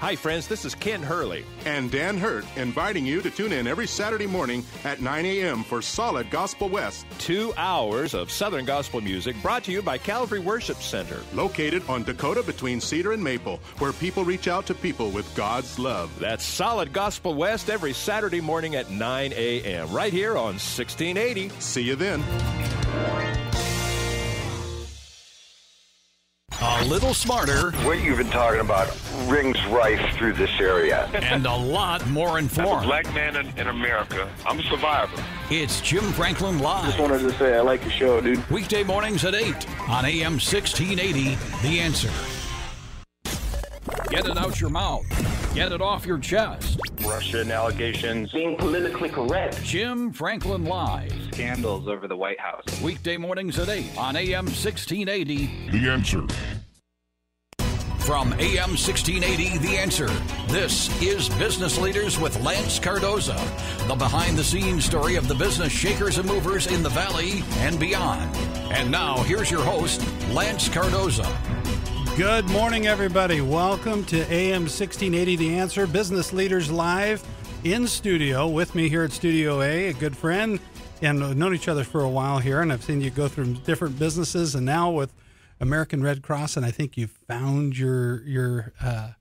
Hi, friends. This is Ken Hurley. And Dan Hurt, inviting you to tune in every Saturday morning at 9 a.m. for Solid Gospel West. 2 hours of Southern gospel music brought to you by Calvary Worship Center. Located on Dakota between Cedar and Maple, where people reach out to people with God's love. That's Solid Gospel West every Saturday morning at 9 a.m. right here on 1680. See you then. A little smarter. What you've been talking about rings rife through this area. And a lot more informed. As a black man in America, I'm a survivor. It's Jim Franklin Live. Just wanted to say I like your show, dude. Weekday mornings at 8 on AM 1680, The Answer. Get it out your mouth. Get it off your chest. Russian allegations. Being politically correct. Jim Franklin Live. Scandals over the White House. Weekday mornings at 8 on AM 1680, The Answer. From AM 1680, The Answer, this is Business Leaders with Lance Cardoza, the behind-the-scenes story of the business shakers and movers in the Valley and beyond. And now, here's your host, Lance Cardoza. Good morning, everybody. Welcome to AM 1680, The Answer, Business Leaders Live in studio. With me here at Studio A, a good friend, and we've known each other for a while here, and I've seen you go through different businesses, and now with American Red Cross, and I think you found your I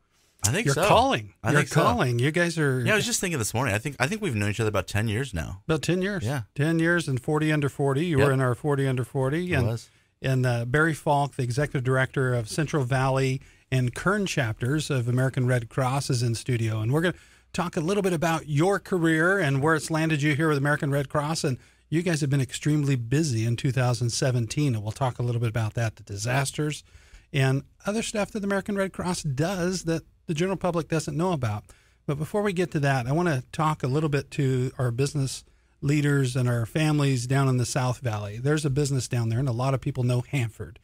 think your so. calling. I your think so. calling. You guys are. Yeah, I was just thinking this morning. I think we've known each other about 10 years now. About 10 years. Yeah. 10 years and 40 Under 40. You Yep. were in our 40 Under 40. I And, was. And Barry Falke, the executive director of Central Valley and Kern chapters of American Red Cross, is in studio. And we're going to talk a little bit about your career and where it's landed you here with American Red Cross. And you guys have been extremely busy in 2017. And we'll talk a little bit about that, the disasters and other stuff that the American Red Cross does that the general public doesn't know about. But before we get to that, I want to talk a little bit to our business leaders and our families down in the South Valley. There's a business down there, and a lot of people know Hanford.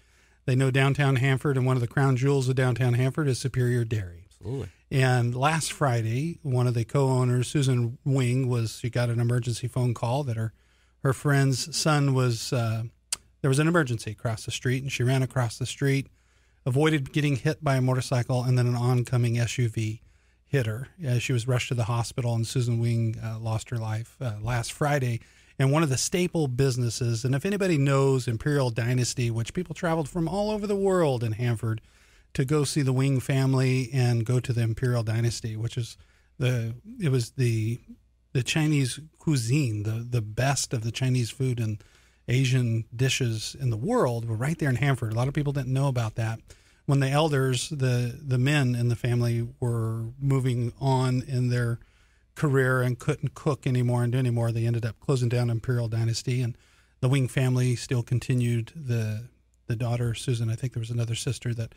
They know downtown Hanford, and one of the crown jewels of downtown Hanford is Superior Dairy. Absolutely. And last Friday, one of the co-owners, Susan Wing, she got an emergency phone call that her friend's son was, there was an emergency across the street, and she ran across the street, avoided getting hit by a motorcycle, and then an oncoming SUV hit her. She was rushed to the hospital, and Susan Wing lost her life last Friday. And one of the staple businesses, and if anybody knows Imperial Dynasty, which people traveled from all over the world in Hanford to go see the Wing family and go to the Imperial Dynasty, which is the Chinese cuisine, the best of the Chinese food and Asian dishes in the world were right there in Hanford. A lot of people didn't know about that. When the elders, the men in the family were moving on in their career and couldn't cook anymore and do anymore, they ended up closing down Imperial Dynasty, and the Wing family still continued. The daughter, Susan, I think there was another sister that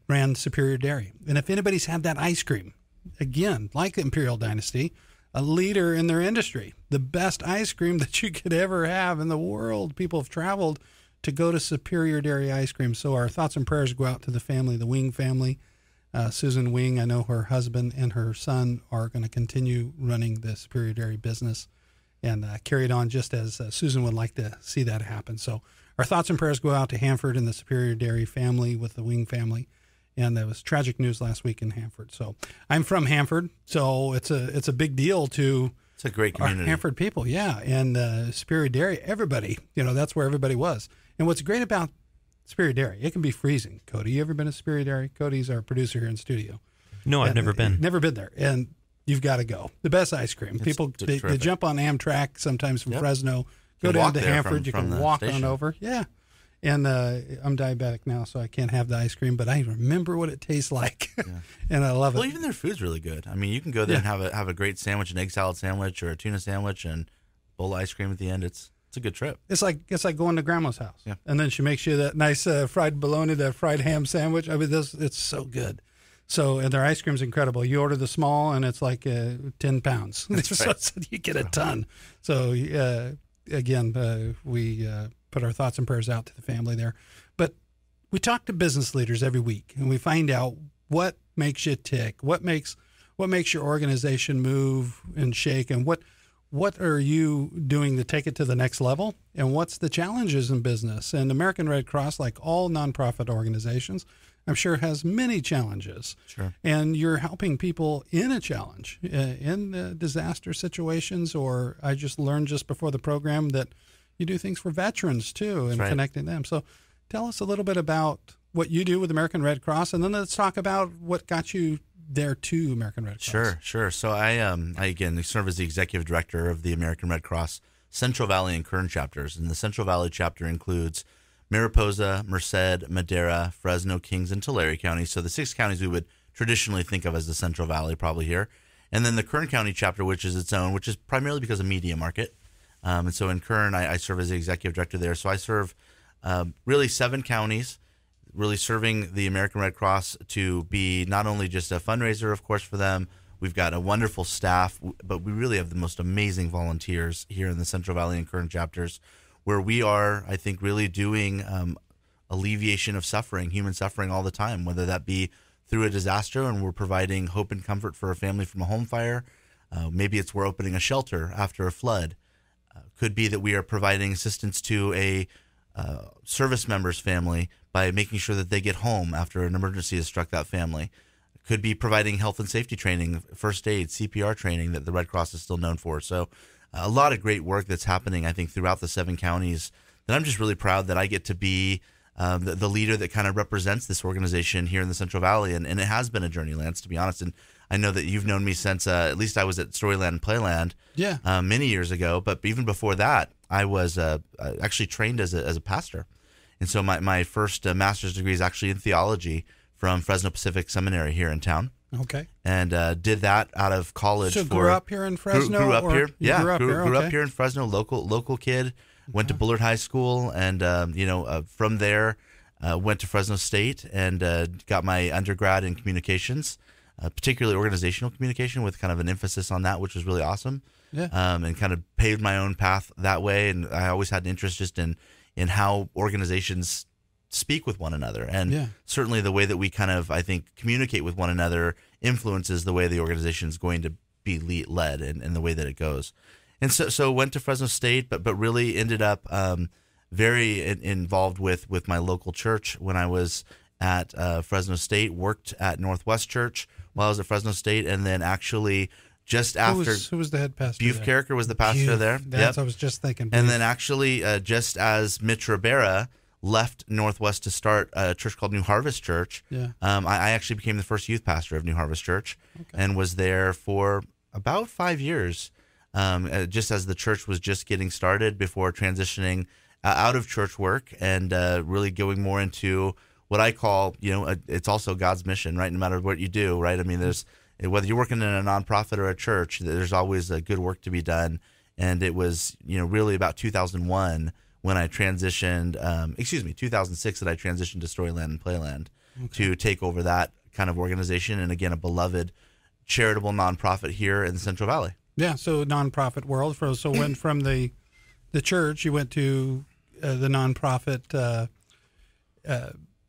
ran Superior Dairy. And if anybody's had that ice cream, again, like Imperial Dynasty, a leader in their industry, the best ice cream that you could ever have in the world. People have traveled to go to Superior Dairy ice cream. So our thoughts and prayers go out to the family, the Wing family. Susan Wing, I know her husband and her son are going to continue running the Superior Dairy business and carry it on just as Susan would like to see that happen. So our thoughts and prayers go out to Hanford and the Superior Dairy family with the Wing family. And there was tragic news last week in Hanford. So I'm from Hanford, so it's a big deal to It's a great community. our Hanford people, yeah. And Superior Dairy, everybody, that's where everybody was. And what's great about Superior Dairy, it can be freezing. Cody, you ever been to Superior Dairy? Cody's our producer here in studio. No, I've never been. Never been there. And you've got to go. The best ice cream. People, they jump on Amtrak sometimes from Fresno, go down to Hanford. You can walk on over. Yeah. And I'm diabetic now, so I can't have the ice cream, but I remember what it tastes like, and I love it. Well, even their food's really good. I mean, you can go there and have a great sandwich, an egg salad sandwich or a tuna sandwich, and a bowl of ice cream at the end. It's a good trip. It's like going to grandma's house, and then she makes you that nice fried bologna, that fried ham sandwich. I mean, it's so good. So, and their ice cream's incredible. You order the small, and it's like 10 pounds. That's right. So you get a ton. So again, we put our thoughts and prayers out to the family there. But we talk to business leaders every week, and we find out what makes you tick, what makes your organization move and shake, and what are you doing to take it to the next level, and what's the challenges in business. And American Red Cross, like all nonprofit organizations, I'm sure has many challenges. Sure. And you're helping people in a challenge, in disaster situations, or I just learned just before the program that you do things for veterans too and connecting them. So tell us a little bit about what you do with American Red Cross, and then let's talk about what got you there to American Red Cross. Sure. So I again serve as the executive director of the American Red Cross Central Valley and Kern chapters, and the Central Valley chapter includes Mariposa, Merced, Madera, Fresno, Kings, and Tulare counties. So the 6 counties we would traditionally think of as the Central Valley probably here. And then the Kern County chapter, which is its own, which is primarily because of media market. And so in Kern, I serve as the executive director there. So I serve really 7 counties, really serving the American Red Cross to be not only just a fundraiser, of course, for them. We've got a wonderful staff, but we really have the most amazing volunteers here in the Central Valley and Kern chapters, where we are, I think, really doing alleviation of suffering, human suffering all the time, whether that be through a disaster and we're providing hope and comfort for a family from a home fire. Maybe it's we're opening a shelter after a flood. Could be that we are providing assistance to a service member's family by making sure that they get home after an emergency has struck that family. Could be providing health and safety training, first aid, CPR training that the Red Cross is still known for. So a lot of great work that's happening, I think, throughout the 7 counties that I'm just really proud that I get to be the leader that kind of represents this organization here in the Central Valley. And it has been a journey, Lance, to be honest. And I know that you've known me since at least I was at Storyland and Playland many years ago. But even before that, I was actually trained as a pastor. And so my first master's degree is actually in theology from Fresno Pacific Seminary here in town. Okay. And did that out of college. So grew up here in Fresno? Grew up here. Yeah, grew okay. up here in Fresno, local kid. Went to Bullard High School, and from there went to Fresno State and got my undergrad in communications, particularly organizational communication, with kind of an emphasis on that, which was really awesome. Yeah. And kind of paved my own path that way. And I always had an interest just in how organizations speak with one another. And certainly the way that we kind of, I think, communicate with one another influences the way the organization is going to be led and the way that it goes. And so went to Fresno State, but really ended up very involved with my local church when I was at Fresno State, worked at Northwest Church while I was at Fresno State, and then actually just after... Who was the head pastor? Buf Carricker was the pastor there. That's I was just thinking. And then actually just as Mitch Ribera left Northwest to start a church called New Harvest Church, I actually became the first youth pastor of New Harvest Church and was there for about 5 years, just as the church was just getting started before transitioning out of church work and really going more into what I call, it's also God's mission, right? No matter what you do, right? I mean, there's whether you're working in a nonprofit or a church, there's always a good work to be done. And it was, really about 2001 when I transitioned, 2006 that I transitioned to Storyland and Playland to take over that kind of organization. And again, a beloved charitable nonprofit here in the Central Valley. Yeah. So nonprofit world. So went from the church, you went to the nonprofit,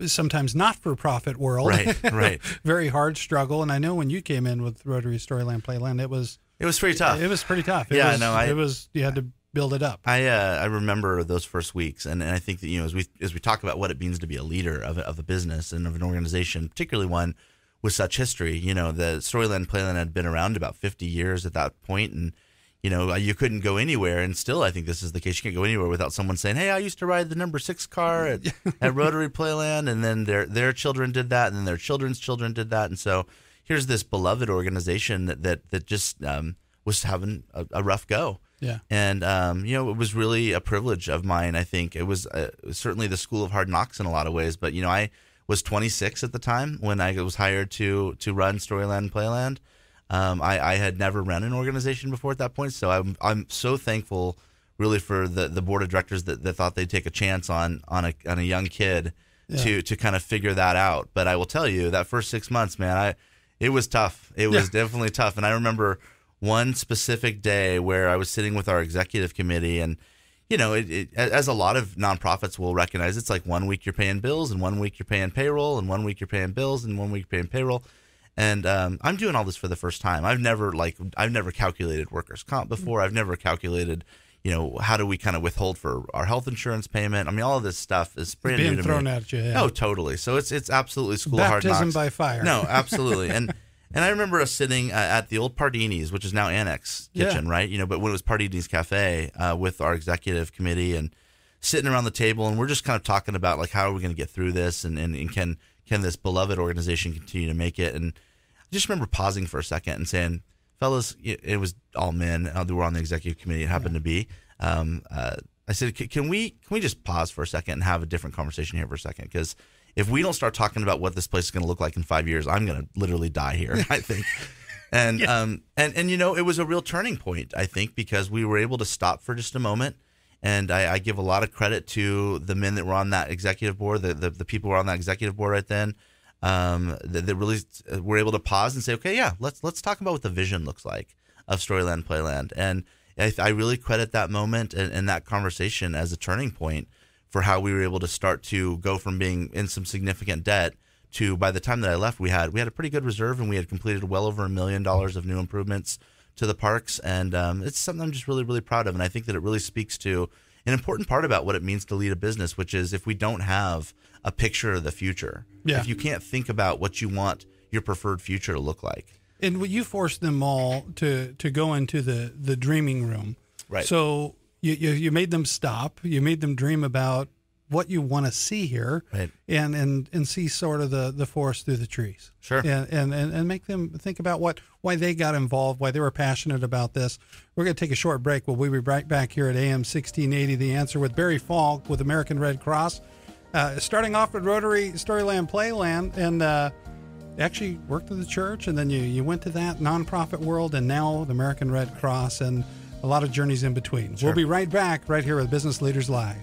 sometimes not-for-profit world. Right. Very hard struggle. And I know when you came in with Rotary Storyland Playland, it was pretty tough. It was pretty tough. You had to build it up. I remember those first weeks, and I think that as we talk about what it means to be a leader of a business and of an organization, particularly one with such history, the Storyland Playland had been around about 50 years at that point, and you couldn't go anywhere, and still I think this is the case. You can't go anywhere without someone saying, "Hey, I used to ride the number 6 car at Rotary Playland," and then their children did that, and then their children's children did that, and so here's this beloved organization that just was having a rough go. Yeah. And, it was really a privilege of mine. I think it was certainly the school of hard knocks in a lot of ways. But, I was 26 at the time when I was hired to run Storyland and Playland. I had never run an organization before at that point. So I'm so thankful really for the board of directors that thought they'd take a chance on a young kid to kind of figure that out. But I will tell you that first 6 months, man, it was tough. It was definitely tough. And I remember one specific day where I was sitting with our executive committee, and it, as a lot of nonprofits will recognize, it's like 1 week you're paying bills, and 1 week you're paying payroll, and 1 week you're paying bills, and 1 week you're paying payroll. And I'm doing all this for the first time. I've never calculated workers' comp before. I've never calculated how do we kind of withhold for our health insurance payment? I mean, all of this stuff is brand new to thrown me. at you. Yeah. Oh, totally. So it's absolutely school of hard knocks. Baptism by fire. No, absolutely. And I remember us sitting at the old Pardini's, which is now Annex Kitchen, right? But when it was Pardini's Cafe with our executive committee and sitting around the table, and we're just kind of talking about like how are we going to get through this, and can this beloved organization continue to make it? And I just remember pausing for a second and saying, fellas, it was all men who were on the executive committee. It happened to be. I said, can we just pause for a second and have a different conversation here for a second? Because if we don't start talking about what this place is going to look like in 5 years, I'm going to literally die here, I think. And it was a real turning point, I think, because we were able to stop for just a moment. And I give a lot of credit to the men that were on that executive board, the people who were on that executive board right then. That really were able to pause and say, okay, yeah, let's talk about what the vision looks like of Storyland Playland. And I really credit that moment and that conversation as a turning point for how we were able to start to go from being in some significant debt to, by the time that I left, we had a pretty good reserve, and we had completed well over $1 million of new improvements to the parks. And it's something I'm just really, really proud of. And I think that it really speaks to an important part about what it means to lead a business, which is if we don't have a picture of the future, if you can't think about what you want your preferred future to look like. And you forced them all to go into the dreaming room. Right. So you made them stop. You made them dream about what you want to see here, right, and see sort of the forest through the trees. Sure. And make them think about why they got involved, why they were passionate about this. We're going to take a short break. We'll be right back here at AM 1680, The Answer, with Barry Falke with American Red Cross. Starting off at Rotary Storyland Playland, and actually worked at the church, and then you went to that nonprofit world, and now the American Red Cross, and a lot of journeys in between. Sure. We'll be right back right here with Business Leaders Live.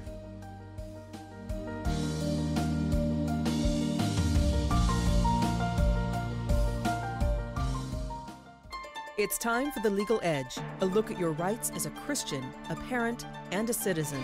It's time for The Legal Edge, a look at your rights as a Christian, a parent, and a citizen.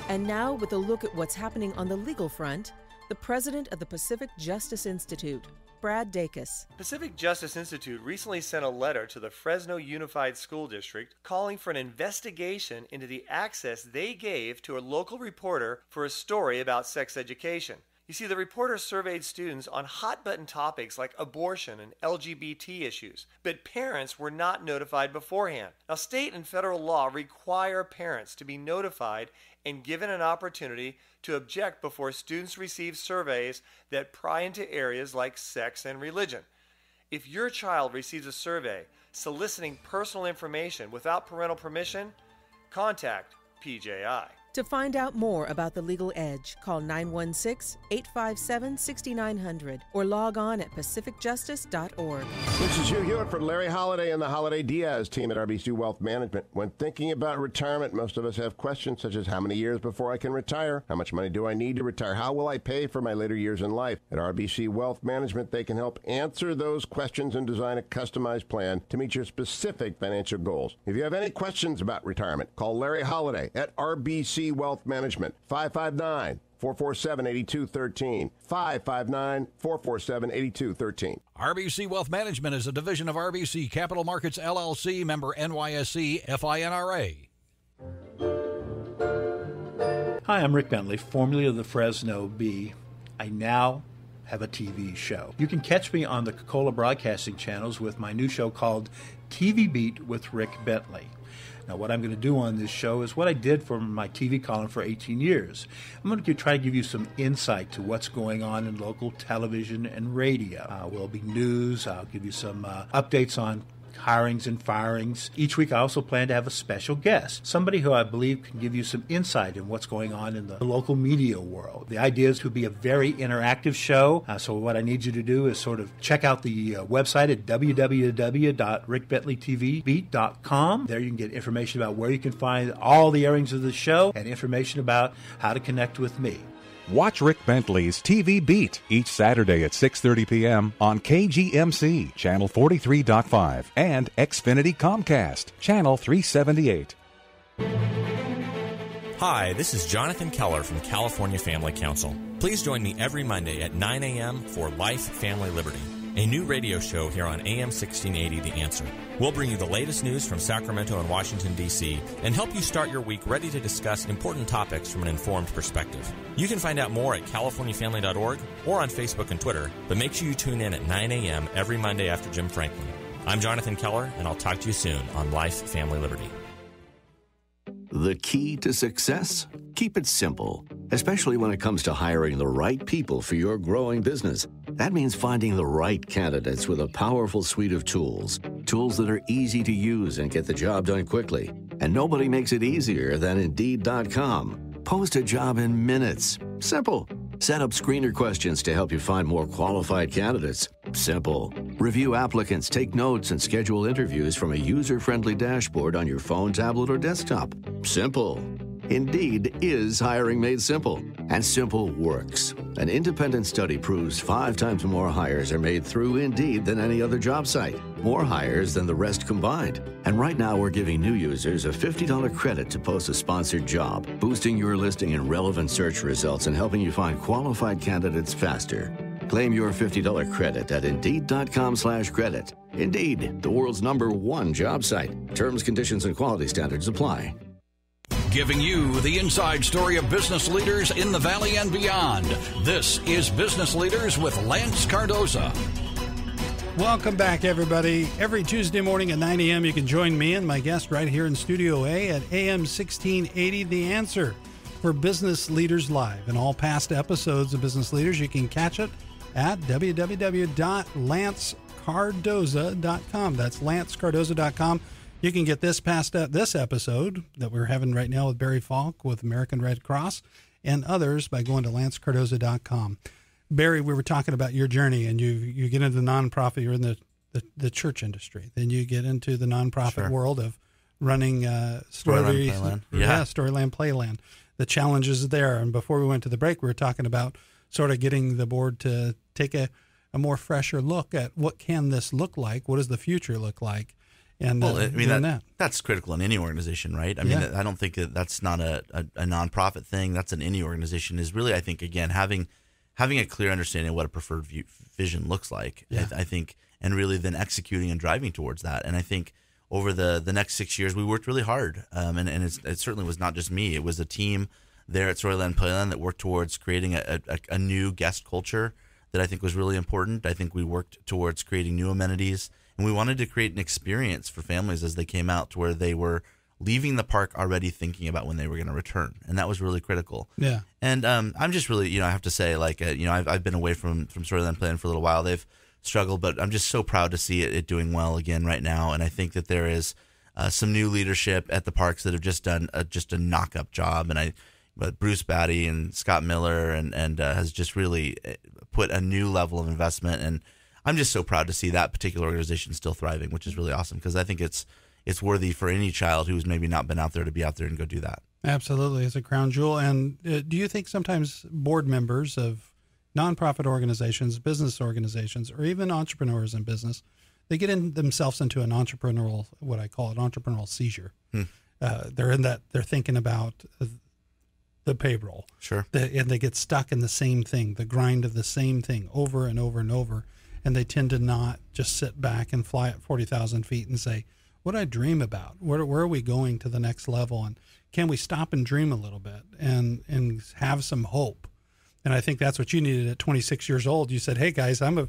And now, with a look at what's happening on the legal front, the president of the Pacific Justice Institute, Brad Dacus. Pacific Justice Institute recently sent a letter to the Fresno Unified School District calling for an investigation into the access they gave to a local reporter for a story about sex education. You see, the reporter surveyed students on hot-button topics like abortion and LGBT issues, but parents were not notified beforehand. Now, state and federal law require parents to be notified and given an opportunity to object before students receive surveys that pry into areas like sex and religion. If your child receives a survey soliciting personal information without parental permission, contact PJI. To find out more about The Legal Edge, call 916-857-6900 or log on at pacificjustice.org. This is Hugh Hewitt for Larry Holiday and the Holiday Diaz team at RBC Wealth Management. When thinking about retirement, most of us have questions such as how many years before I can retire? How much money do I need to retire? How will I pay for my later years in life? At RBC Wealth Management, they can help answer those questions and design a customized plan to meet your specific financial goals. If you have any questions about retirement, call Larry Holiday at RBC Wealth Management, 559-447-8213, 559-447-8213. RBC Wealth Management is a division of RBC Capital Markets, LLC, member NYSE, FINRA. Hi, I'm Rick Bentley, formerly of the Fresno Bee. I now have a TV show. You can catch me on the Coca-Cola Broadcasting channels with my new show called TV Beat with Rick Bentley. Now, what I'm going to do on this show is what I did for my TV column for 18 years. I'm going to try to give you some insight to what's going on in local television and radio. Will be news. I'll give you some updates on hirings and firings. Each week I also plan to have a special guest, somebody who I believe can give you some insight in what's going on in the local media world. The idea is to be a very interactive show, so what I need you to do is sort of check out the website at www.rickbentleytvbeat.com. There you can get information about where you can find all the airings of the show and information about how to connect with me. Watch Rick Bentley's TV Beat each Saturday at 6:30 p.m. on KGMC, Channel 43.5, and Xfinity Comcast, Channel 378. Hi, this is Jonathan Keller from California Family Council. Please join me every Monday at 9 a.m. for Life, Family, Liberty. a new radio show here on AM 1680 The Answer. We'll bring you the latest news from Sacramento and Washington, D.C., and help you start your week ready to discuss important topics from an informed perspective. You can find out more at californiafamily.org or on Facebook and Twitter, but make sure you tune in at 9 a.m. every Monday after Jim Franklin. I'm Jonathan Keller, and I'll talk to you soon on Life, Family, Liberty. The key to success? Keep it simple, especially when it comes to hiring the right people for your growing business. That means finding the right candidates with a powerful suite of tools. Tools that are easy to use and get the job done quickly. And nobody makes it easier than Indeed.com. Post a job in minutes. Simple. Set up screener questions to help you find more qualified candidates. Simple. Review applicants, take notes, and schedule interviews from a user-friendly dashboard on your phone, tablet, or desktop. Simple. Indeed is hiring made simple. And simple works. An independent study proves 5 times more hires are made through Indeed than any other job site. More hires than the rest combined. And right now we're giving new users a $50 credit to post a sponsored job, boosting your listing in relevant search results and helping you find qualified candidates faster. Claim your $50 credit at Indeed.com/credit. Indeed, the world's #1 job site. Terms, conditions, and quality standards apply. Giving you the inside story of business leaders in the Valley and beyond. This is Business Leaders with Lance Cardoza. Welcome back, everybody. Every Tuesday morning at 9 a.m., you can join me and my guest right here in Studio A at AM 1680 The Answer for Business Leaders Live. And all past episodes of Business Leaders, you can catch it at www.lancecardoza.com. That's lancecardoza.com. You can get this episode that we're having right now with Barry Falke with American Red Cross and others by going to lancecardoza.com. Barry, we were talking about your journey, and you get into the nonprofit. You're in the church industry. Then you get into the nonprofit world of running Storyland Playland. Storyland Playland. The challenges there. And before we went to the break, we were talking about sort of getting the board to take a more fresher look at what can this look like? What does the future look like? And that's critical in any organization, right? I mean, I don't think that's not a nonprofit thing. That's in any organization. Is really, I think, again, having a clear understanding of what a preferred vision looks like. Yeah. I think, and really then executing and driving towards that. And I think over the next 6 years, we worked really hard. And it certainly was not just me. It was a team there at Storyland Playland that worked towards creating a new guest culture that I think was really important. I think we worked towards creating new amenities. And we wanted to create an experience for families as they came out to where they were leaving the park already thinking about when they were going to return. And that was really critical. Yeah. And I'm just really, I have to say, I've been away from Storyland Playland for a little while. They've struggled, but I'm just so proud to see it doing well again right now. And I think that there is some new leadership at the parks that have just done just a knock-up job. And Bruce Batty and Scott Miller and has just really put a new level of investment. And I'm just so proud to see that particular organization still thriving, which is really awesome because I think it's worthy for any child who's maybe not been out there to be out there and go do that. Absolutely. It's a crown jewel. And do you think sometimes board members of nonprofit organizations, business organizations, or even entrepreneurs in business, they get themselves into an entrepreneurial, what I call an entrepreneurial seizure. They're thinking about the payroll. Sure. And they get stuck in the same thing, the grind of the same thing over and over and over. And they tend to not just sit back and fly at 40,000 feet and say, what do I dream about? Where are we going to the next level? And can we stop and dream a little bit and have some hope? And I think that's what you needed at 26 years old. You said, hey, guys, I'm a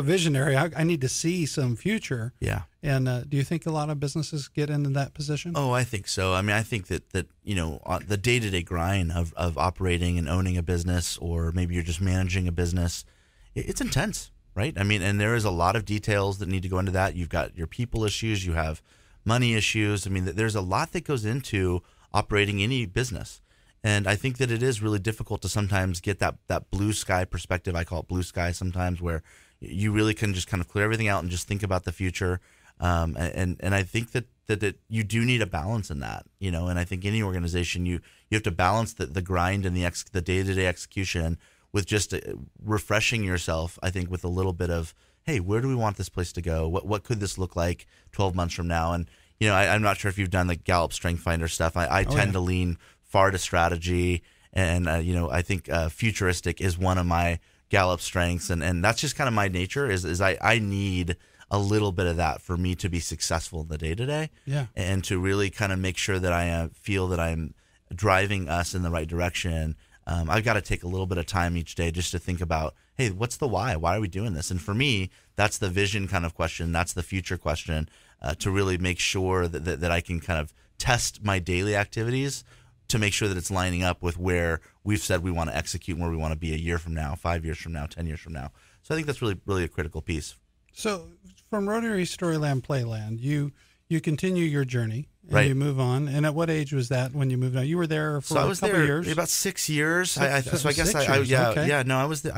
visionary. I need to see some future. Yeah. And do you think a lot of businesses get into that position? Oh, I think so. I mean, I think that the day-to-day grind of operating and owning a business, or maybe you're just managing a business, it's intense. Right. I mean, and there is a lot of details that need to go into that. You've got your people issues, you have money issues. I mean, there's a lot that goes into operating any business. And I think that it is really difficult to sometimes get that blue sky perspective. I call it blue sky sometimes, where you really can just kind of clear everything out and just think about the future. And I think that you do need a balance in that, and I think any organization, you have to balance the grind and the day-to-day execution with just refreshing yourself, I think, with a little bit of, hey, where do we want this place to go? What could this look like 12 months from now? And, I'm not sure if you've done the Gallup Strength Finder stuff. I tend to lean far to strategy. And, I think futuristic is one of my Gallup strengths, and that's just kind of my nature. Is I need a little bit of that for me to be successful in the day to day, and to really kind of make sure that I feel that I'm driving us in the right direction. I've got to take a little bit of time each day just to think about, hey, what's the why? Why are we doing this? And for me, that's the vision kind of question. That's the future question, to really make sure that I can kind of test my daily activities to make sure that it's lining up with where we've said we want to execute and where we want to be a year from now, 5 years from now, 10 years from now. So I think that's really, really a critical piece. So from Rotary Storyland Playland, you continue your journey and you move on. And at what age was that when you moved on? You were there for a couple of years? About 6 years. So I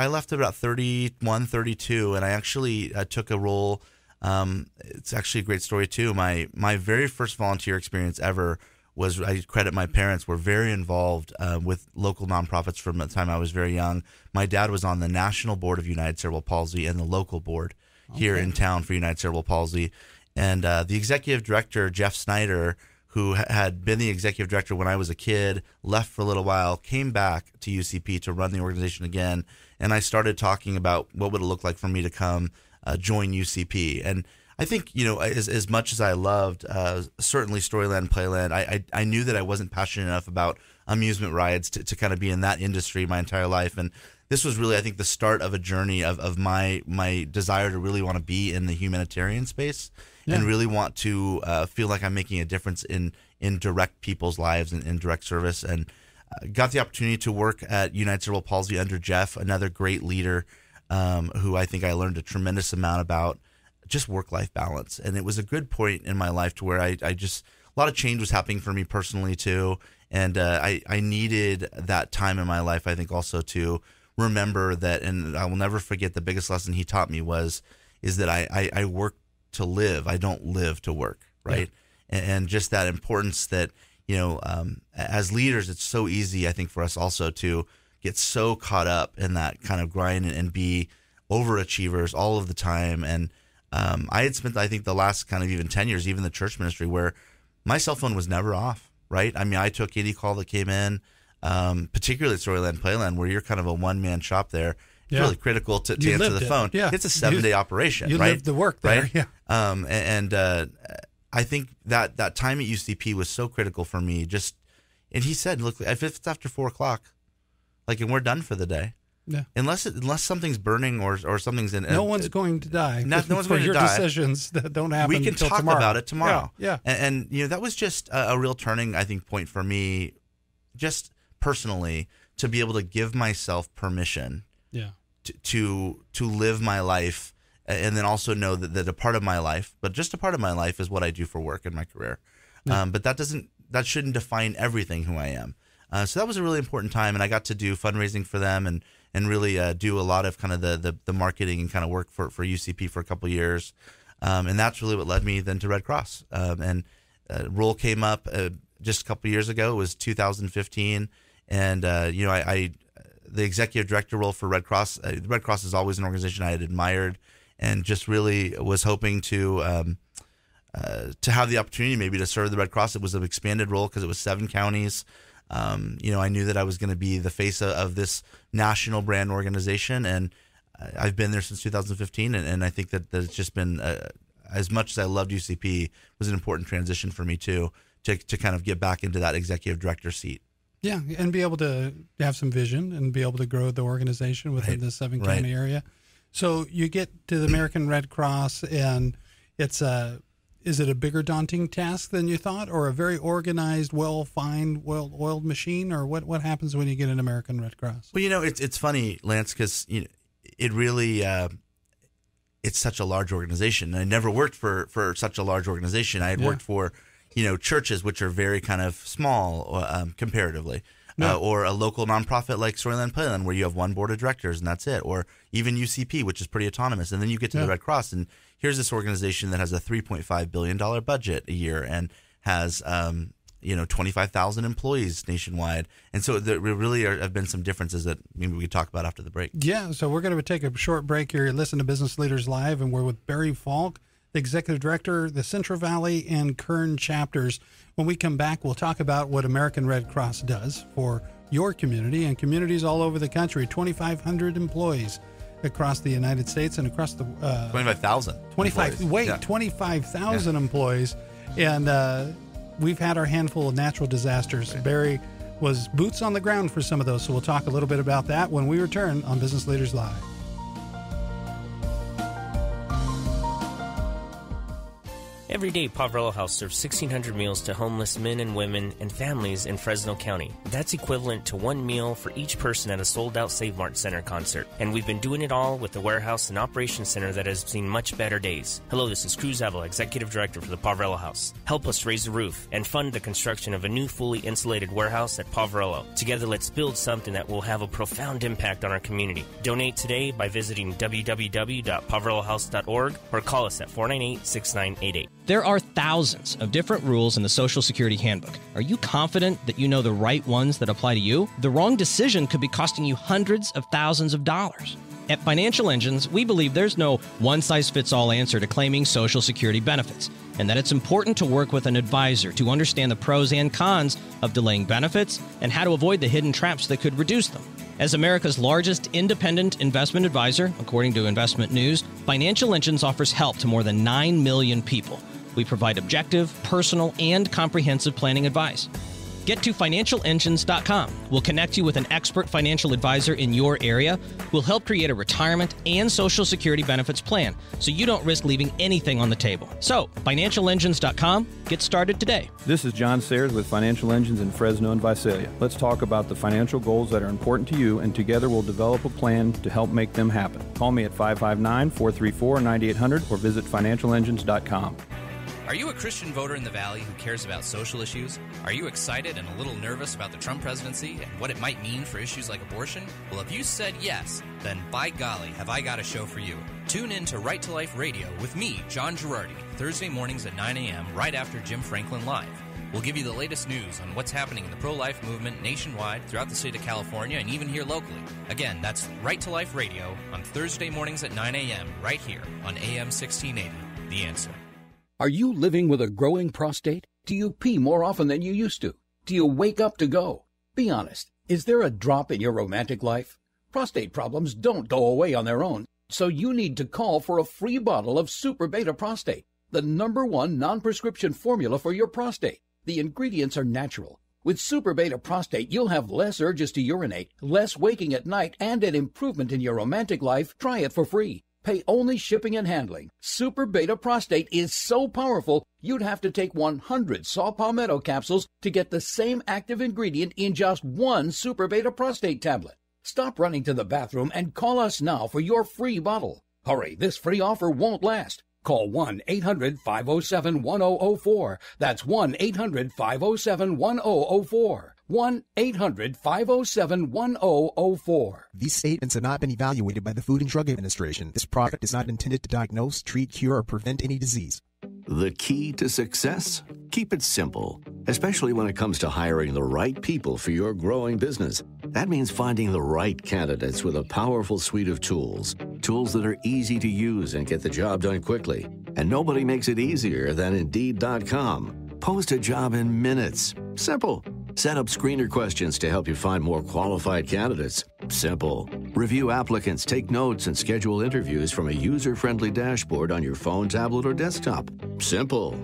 left at about 31, 32, and I actually took a role. It's actually a great story too. My very first volunteer experience ever was, I credit my parents, were very involved with local nonprofits from the time I was very young. My dad was on the National Board of United Cerebral Palsy and the local board here in town for United Cerebral Palsy. And the executive director, Jeff Snyder, who had been the executive director when I was a kid, left for a little while, came back to UCP to run the organization again. And I started talking about what would it look like for me to come join UCP. And I think, as much as I loved certainly Storyland Playland, I knew that I wasn't passionate enough about amusement rides to kind of be in that industry my entire life. And this was really, I think, the start of a journey of my desire to really want to be in the humanitarian space and really want to feel like I'm making a difference in direct people's lives and in direct service. And got the opportunity to work at United Cerebral Palsy under Jeff, another great leader who I think I learned a tremendous amount about just work-life balance. And it was a good point in my life to where I just, a lot of change was happening for me personally too. And I needed that time in my life, I think, also to remember that, and I will never forget the biggest lesson he taught me is that I work to live. I don't live to work, right? Yeah. And just that importance that, as leaders, it's so easy, I think, for us also to get so caught up in that kind of grind and be overachievers all of the time. And I had spent, I think, the last kind of even 10 years, even the church ministry, where my cell phone was never off, right? I mean, I took any call that came in, particularly at Storyland Playland, where you're kind of a one-man shop there. It's really critical to answer the phone. Yeah. It's a 7-day operation, you right? You lived the work there, right? Yeah. And I think that time at UCP was so critical for me. And he said, look, if it's after 4 o'clock, and we're done for the day. Yeah. Unless something's burning or something's in. No one's going to die. No one's going to die. Decisions that don't happen. We can talk tomorrow. About it tomorrow. Yeah. And that was just a real turning, I think, point for me, just personally, to be able to give myself permission. Yeah. To live my life, and then also know that a part of my life, but just a part of my life, is what I do for work in my career. Yeah. But that shouldn't define everything who I am. So that was a really important time, and I got to do fundraising for them and really do a lot of kind of the marketing and kind of work for UCP for a couple of years. And that's really what led me then to Red Cross. And role came up just a couple of years ago. It was 2015. And, the executive director role for Red Cross, Red Cross is always an organization I had admired and just really was hoping to have the opportunity maybe to serve the Red Cross. It was an expanded role because it was 7 counties. I knew that I was going to be the face of this national brand organization, and I've been there since 2015, and I think that it's just been, as much as I loved UCP, it was an important transition for me too, to kind of get back into that executive director seat. Yeah, and be able to have some vision and be able to grow the organization within the 7-county area. So you get to the American Red Cross, and is it a bigger daunting task than you thought, or a very organized, well-refined, well-oiled machine, or what happens when you get an American Red Cross? Well, it's funny, Lance, because it really it's such a large organization. I never worked for such a large organization. I had worked for churches, which are very kind of small comparatively, or a local nonprofit like Storyland Playland, where you have one board of directors and that's it, or even UCP, which is pretty autonomous. And then you get to the Red Cross, and here's this organization that has a $3.5 billion budget a year and has 25,000 employees nationwide. And so there really have been some differences that maybe we could talk about after the break. Yeah, so we're going to take a short break here. Listen to Business Leaders Live, and we're with Barry Falke, the Executive Director, the Central Valley and Kern chapters. When we come back, we'll talk about what American Red Cross does for your community and communities all over the country. 2,500 employees across the United States and across the 25,000. 25,000 employees, and we've had our handful of natural disasters. Right. Barry was boots on the ground for some of those, so we'll talk a little bit about that when we return on Business Leaders Live. Every day, Poverello House serves 1,600 meals to homeless men and women and families in Fresno County. That's equivalent to one meal for each person at a sold-out Save Mart Center concert. And we've been doing it all with the warehouse and operations center that has seen much better days. Hello, this is Cruz Avila, Executive Director for the Poverello House. Help us raise the roof and fund the construction of a new fully insulated warehouse at Poverello. Together, let's build something that will have a profound impact on our community. Donate today by visiting www.poverellohouse.org or call us at 498-6988. There are thousands of different rules in the Social Security Handbook. Are you confident that you know the right ones that apply to you? The wrong decision could be costing you hundreds of thousands of dollars. At Financial Engines, we believe there's no one-size-fits-all answer to claiming Social Security benefits, and that it's important to work with an advisor to understand the pros and cons of delaying benefits and how to avoid the hidden traps that could reduce them. As America's largest independent investment advisor, according to Investment News, Financial Engines offers help to more than 9 million people. We provide objective, personal, and comprehensive planning advice. Get to financialengines.com. We'll connect you with an expert financial advisor in your area who will help create a retirement and Social Security benefits plan so you don't risk leaving anything on the table. So, financialengines.com. Get started today. This is John Sayers with Financial Engines in Fresno and Visalia. Let's talk about the financial goals that are important to you, and together we'll develop a plan to help make them happen. Call me at 559-434-9800 or visit financialengines.com. Are you a Christian voter in the Valley who cares about social issues? Are you excited and a little nervous about the Trump presidency and what it might mean for issues like abortion? Well, if you said yes, then by golly, have I got a show for you. Tune in to Right to Life Radio with me, John Girardi, Thursday mornings at 9 a.m. right after Jim Franklin Live. We'll give you the latest news on what's happening in the pro-life movement nationwide, throughout the state of California, and even here locally. Again, that's Right to Life Radio on Thursday mornings at 9 a.m. right here on AM 1680, The Answer. Are you living with a growing prostate? Do you pee more often than you used to? Do you wake up to go? Be honest. Is there a drop in your romantic life? Prostate problems don't go away on their own, so you need to call for a free bottle of Super Beta Prostate, the #1 non-prescription formula for your prostate. The ingredients are natural. With Super Beta Prostate, you'll have less urges to urinate, less waking at night, and an improvement in your romantic life. Try it for free. Pay only shipping and handling. Super Beta Prostate is so powerful, you'd have to take 100 saw palmetto capsules to get the same active ingredient in just one Super Beta Prostate tablet. Stop running to the bathroom and call us now for your free bottle. Hurry, this free offer won't last. Call 1-800-507-1004. That's 1-800-507-1004. 1-800-507-1004. These statements have not been evaluated by the Food and Drug Administration. This product is not intended to diagnose, treat, cure, or prevent any disease. The key to success? Keep it simple, especially when it comes to hiring the right people for your growing business. That means finding the right candidates with a powerful suite of tools that are easy to use and get the job done quickly. And nobody makes it easier than Indeed.com. Post a job in minutes. Simple. Set up screener questions to help you find more qualified candidates. Simple. Review applicants, take notes, and schedule interviews from a user-friendly dashboard on your phone, tablet, or desktop. Simple.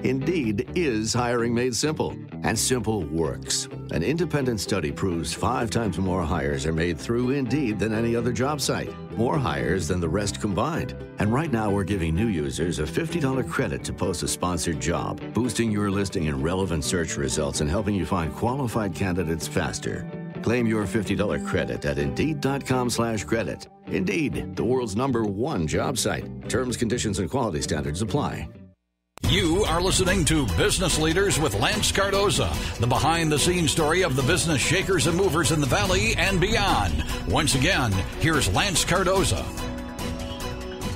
Indeed is hiring made simple. And simple works. An independent study proves 5 times more hires are made through Indeed than any other job site. More hires than the rest combined. And right now we're giving new users a $50 credit to post a sponsored job, boosting your listing in relevant search results and helping you find qualified candidates faster. Claim your $50 credit at Indeed.com/credit. Indeed, the world's #1 job site. Terms, conditions, and quality standards apply. You are listening to Business Leaders with Lance Cardoza, the behind-the-scenes story of the business shakers and movers in the Valley and beyond. Once again, here's Lance Cardoza.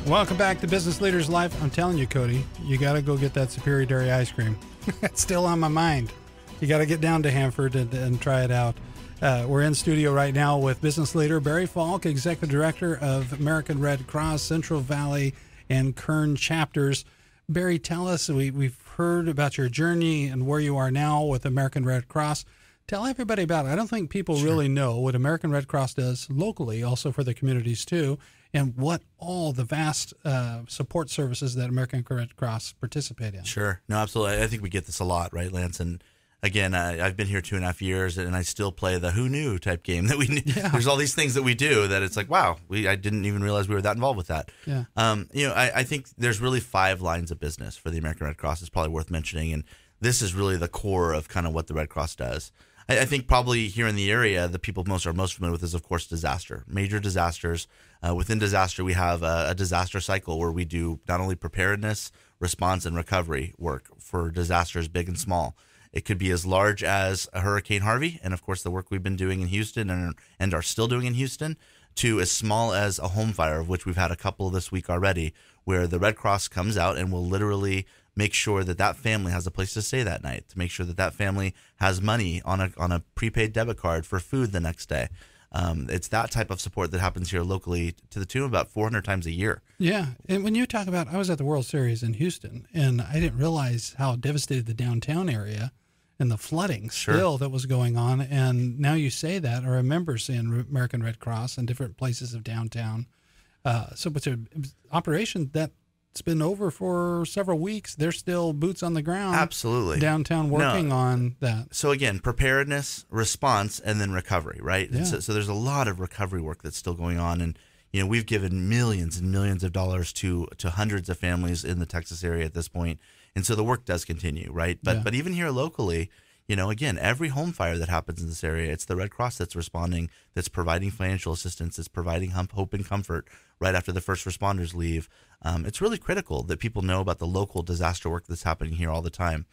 Welcome back to Business Leaders Live. I'm telling you, Cody, you got to go get that Superior Dairy ice cream. It's still on my mind. You got to get down to Hanford and try it out. We're in studio right now with business leader Barry Falke, Executive Director of American Red Cross, Central Valley, and Kern chapters. Barry, tell us, we've heard about your journey and where you are now with American Red Cross. Tell everybody about it. I don't think people really know what American Red Cross does locally, also for the communities too, and what all the vast support services that American Red Cross participate in. Sure. No, absolutely. I think we get this a lot, right, Lance? And again, I've been here 2.5 years, and I still play the who knew type game that we knew. Yeah. There's all these things that we do that it's like, wow, I didn't even realize we were that involved with that. Yeah. I think there's really 5 lines of business for the American Red Cross. It's probably worth mentioning, and this is really the core of kind of what the Red Cross does. I think probably here in the area, the people are most familiar with is, of course, disaster, major disasters. Within disaster, we have a disaster cycle where we do not only preparedness, response, and recovery work for disasters big and small. It could be as large as a Hurricane Harvey, and of course the work we've been doing in Houston and are still doing in Houston, to as small as a home fire, of which we've had a couple this week already, where the Red Cross comes out and will literally make sure that family has a place to stay that night, to make sure that family has money on a prepaid debit card for food the next day. It's that type of support that happens here locally to the tune of about 400 times a year. Yeah. And when you talk about, I was at the World Series in Houston, and I didn't realize how devastated the downtown area and the flooding still that was going on. And now you say that, or I remember seeing American Red Cross in different places of downtown. So it's an operation that's been over for several weeks. They're still boots on the ground. Absolutely. Downtown working on that. So again, preparedness, response, and then recovery, right? Yeah. So there's a lot of recovery work that's still going on. And, we've given millions and millions of dollars to hundreds of families in the Texas area at this point. And so the work does continue, right? But even here locally, again, every home fire that happens in this area, it's the Red Cross that's responding, that's providing financial assistance, that's providing hope and comfort right after the first responders leave. It's really critical that people know about the local disaster work that's happening here all the time.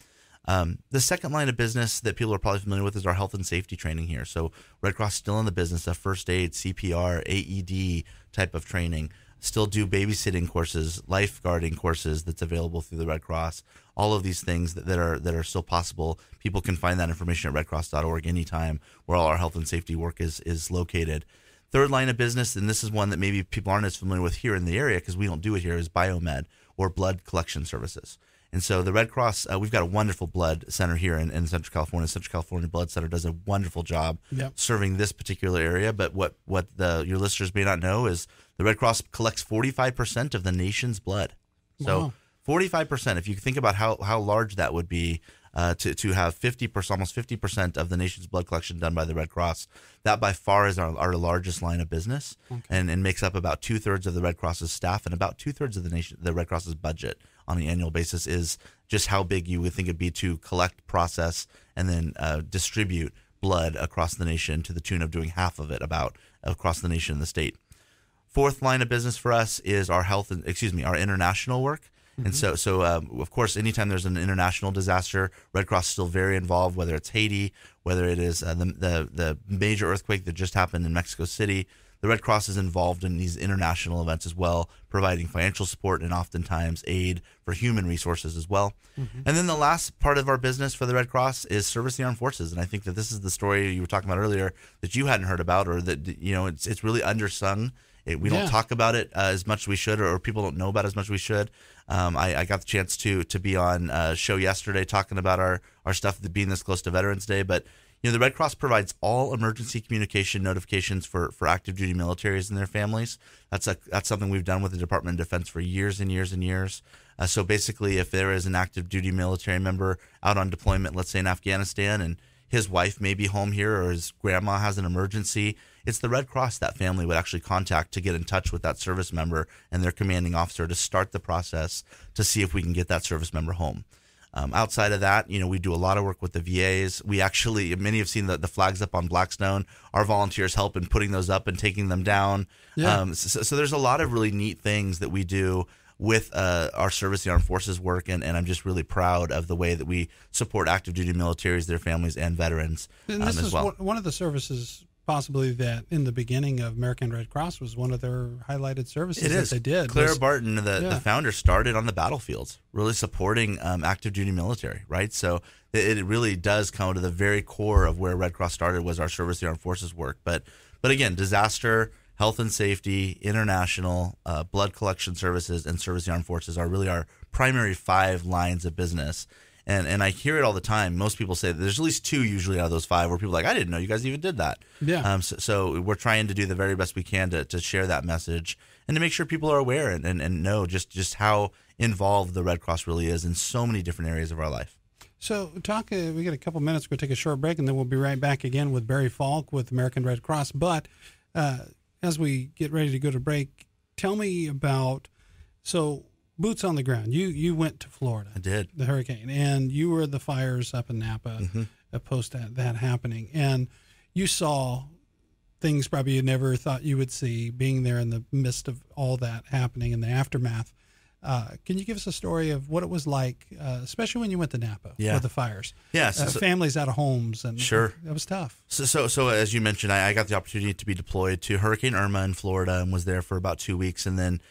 The second line of business that people are probably familiar with is our health and safety training here. So Red Cross still in the business of first aid, CPR, AED type of training. Still do babysitting courses, lifeguarding courses that's available through the Red Cross. All of these things that are still possible. People can find that information at redcross.org anytime, where all our health and safety work is located. Third line of business, and this is one that maybe people aren't as familiar with here in the area because we don't do it here, is biomed, or blood collection services. And so the Red Cross, we've got a wonderful blood center here in Central California. Central California Blood Center does a wonderful job serving this particular area. But what your listeners may not know is the Red Cross collects 45% of the nation's blood. So 45%, if you think about how large that would be, to have 50%, almost 50% of the nation's blood collection done by the Red Cross, that by far is our largest line of business, and makes up about 2/3 of the Red Cross's staff and about 2/3 of the Red Cross's budget on an annual basis. Is just how big you would think it'd be to collect, process, and then distribute blood across the nation, to the tune of doing half of it about across the nation and the state. Fourth line of business for us is our our international work. And so of course, anytime there's an international disaster, Red Cross is still very involved, whether it's Haiti, whether it is the major earthquake that just happened in Mexico City. The Red Cross is involved in these international events as well, providing financial support and oftentimes aid for human resources as well. And then the last part of our business for the Red Cross is service the armed forces. And I think that this is the story you were talking about earlier that you hadn't heard about, or that it's really undersung. We don't talk about it as much as we should, or people don't know about it as much as we should. I got the chance to be on a show yesterday talking about our stuff being this close to Veterans Day. But the Red Cross provides all emergency communication notifications for active duty militaries and their families. That's something we've done with the Department of Defense for years and years and years. So basically, if there is an active duty military member out on deployment, let's say in Afghanistan, and his wife may be home here, or his grandma has an emergency, it's the Red Cross that family would actually contact to get in touch with that service member and their commanding officer to start the process to see if we can get that service member home. Outside of that, we do a lot of work with the VAs. We actually, many have seen the flags up on Blackstone. Our volunteers help in putting those up and taking them down. Yeah. So there's a lot of really neat things that we do with our service, the armed forces work, and I'm just really proud of the way that we support active duty militaries, their families, and veterans and this as is well. One of the services possibly that in the beginning of American Red Cross was one of their highlighted services that they did. Clara Barton, the founder, started on the battlefields, really supporting active duty military, right? So it really does come to the very core of where Red Cross started, was our service, the armed forces work. But again, disaster, health and safety, international, blood collection services, and service the armed forces are really our primary 5 lines of business. And I hear it all the time. Most people say that there's at least 2 usually out of those 5 where people are like, I didn't know you guys even did that. Yeah. So we're trying to do the very best we can to share that message and to make sure people are aware and know just how involved the Red Cross really is in so many different areas of our life. So we got a couple minutes. We'll take a short break, and then we'll be right back again with Barry Falke with American Red Cross. But as we get ready to go to break, tell me about, so boots on the ground. You went to Florida. I did. The hurricane, and you were the fires up in Napa post that happening. And you saw things probably you never thought you would see, being there in the midst of all that happening in the aftermath. Can you give us a story of what it was like, especially when you went to Napa with the fires? Yeah, families out of homes, and sure, it was tough. So as you mentioned, I got the opportunity to be deployed to Hurricane Irma in Florida and was there for about 2 weeks, and then